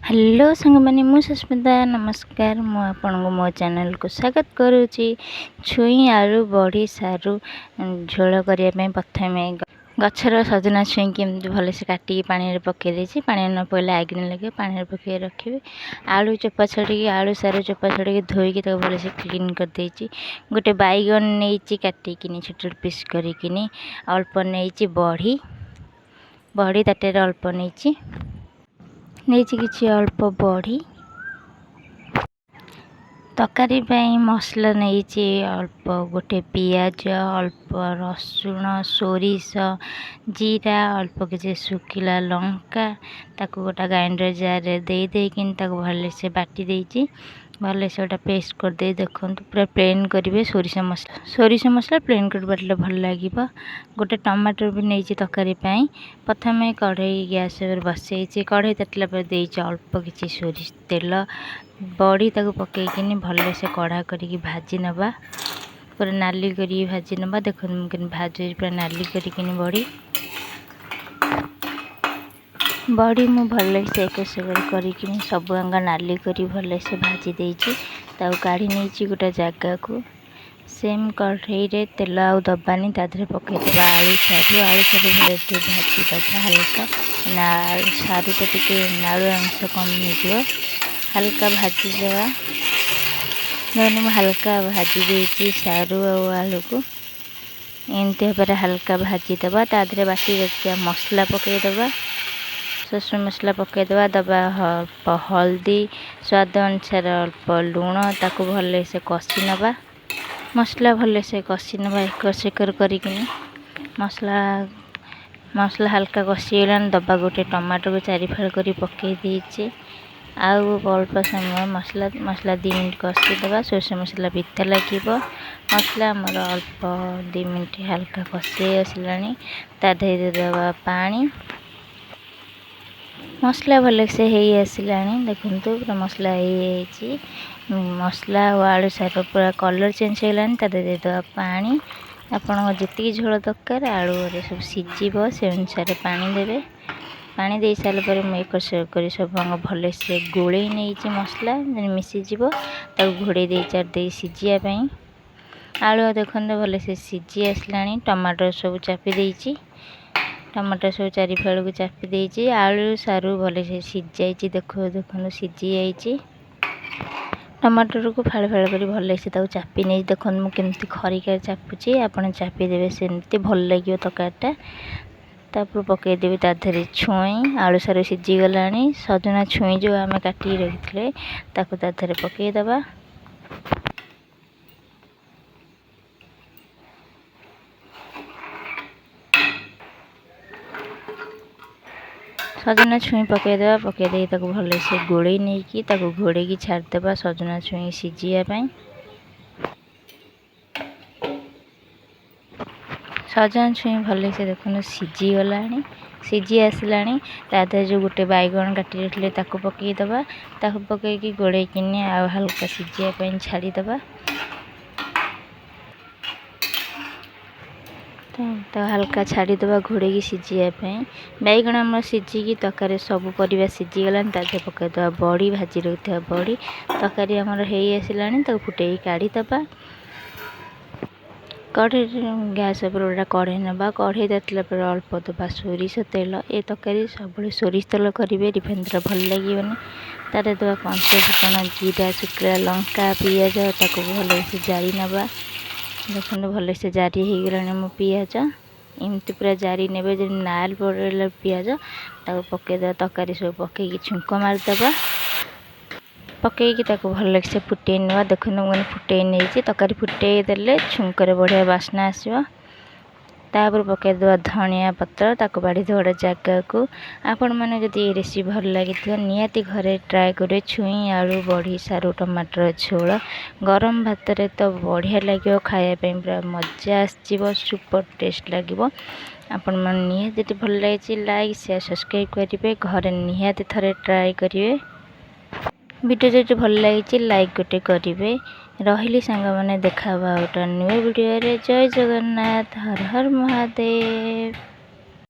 Hello सांग मैंने मु सुस्मिता नमस्कार मु आपनको मो चैनल को स्वागत करुच्ची। छुई आलू बड़ी सारू झोल करने प्रथम गचर सजना छुई केमती भल से काटिकी पानी पकई देती। पानी न पड़े आग्नि लगे पानी पकई रखिए। आलू चोपा छड़ी आलू सारू चोपा छड़ी धोईकी भल से क्लीन कर देती। गोटे बैगन नहीं काटिकी छोट छोट पीस करी अल्प नहीं बड़ी बड़ी ताटे अल्प नहीं किसी अल्प बड़ी तकारी मसला नहीं अल्प गोटे पियाज अल्प रसुण सोरिष जीरा अल्प किसी सुखिला लंका ताको गोटा ग्राइंडर जार दे देकिन ताको भल से बाटी देती। भल से गोटा पेस्ट कर दे देखो पूरा प्लेन करेंगे। सोरिष मसला प्लेन कर बाटले भल लगे। गोटे टमाटर भी नहीं तकारी प्रथम कढ़ई गैस बसई कढ़ई ताटिला पर अल्प किसी सोरिष तेल बड़ी ताको पकईकिनी भल से कड़ा करी भाजी नवा पूरा नाली करी भाजी नवा। देखो भाजी पूरा नाली करी बड़ी मु भल से एक सेकर करी सब अंगा नाली करी भल से भाजी देती। काढ़ी नहीं गोटे जगह को सेम कढ़ई रे तेल आउ दबानी तादे पकईदे आलू सारू भले भाजी दबा हल्का सारू तो टे नाड़ू अंश कम हो हल्का भाजी देवा। मैंने हल्का भाजी देती सारू आलू को एमती भाव हल्का भाजी दबा तादे बाटी रखिया मसला पकईदबा सस मसला पकईदबा दबा हल्दी स्वाद अनुसार अल्प लुण ताको भल से कषि नवा मसला भल से कषि नवा एक सेकर करी मसला मसला हल्का कषिगला दबा गोटे टमाटो को चारि फाड़ कर पकई देचे आउ अल्प समय मसला 2 मिनट कषिदबा सोरिष मसला पिता लगे मसला आमर अल्प 2 मिनट हल्का कषि आसला ताधे देवा पानी मसला भल से आसला देखो पूरा मसला मसला और आलू सारू पूरा कलर चेंज होगा तादे देवा पानी आपण जी झोल दरकार आलू सब सीझ से अनुसार पानी देवे। पानी दे सारा पर मुझे कर सब भल से गोले नहीं मसला मिसीज घोड़े दे दे सीझापी आलू देखते भल से सीझी आसला टमाटर सब चापी देती टमाटर सब चारि फाड़ को चापी देती आलू सारू भल से सीझी देखो सीझी जाइए टमाटर को फाड़ फाड़ कर भल से चापी नहीं देखो मुझे खरिका चापुची आपड़ चापी देवे सेमती भल लगे तरकारीटा। तापर पकईदेवी ताधे छुई आलू सारू सीझीगला सजना छुई जो आम काटी रखी ताधे पकईदबा सजना छुई पकईदे पकईदे भल से गोले नहीं घोड़े की छाड़देवा सजना छुई सीझापी सजना छुई भल से देखो सीझीगला सीझी आसला तादे जो गोटे बैगन काटी रखिले पकईदबा पकईकी गोड़ेकिन आ हल्का सीझापी छाड़ीदबा तो हल्का छाड़ीदबा घोड़े की सीझापी बैगन आम सीझिकी तरकारी सब परिवा सीझीगला तादे पकईदबा बड़ी भाजी रखा बड़ी तरकारी आमर हो आसला फुटे काढ़ीदबा कढ़ई गैस पर कढ़ई नवा कढ़ई तातिला पर अल्प दबा सोरिष तेल ए तरकारी सब सोरिष तेल करेंगे रिफाइन तेल भल लगे तार दबा पंच फुटण जीरा शुखला लंका पियाज ताको भल से जारी नवा देखो भल से जारी हो गला मो पियाज एमती पूरा जारी ने जब नाल पड़ेगा पियाज पकईदे तरकारी सब पकईकी छुंक मारिदबा पकईकी भल से फुटे ना देखो मैंने फुटे नहीं तरकारी फुटे देले छुंकर बढ़िया बास्ना आसो तापर पकईदे धनिया पत्र ताको बाड़ी गोटे जगह को आपण मैंने जदि रेसिपी भल लगी निहाती घरे ट्राए करें। छुई आलू बड़ी सारू टमाटर झोल गरम भात रे तो बढ़िया लगे खायापी पूरा मजा आसो सुपर टेस्ट लगे। आपण मैंने निहाती भल लगी लाइक शेयर सब्सक्राइब करेंगे घरे निहाती थरे ट्राए करेंगे वीडियो जो भल लगी लाइक गोटे करेंगे रही सांग मैंने देखा गोटे न्यू वीडियो रे जय जगन्नाथ हर हर महादेव।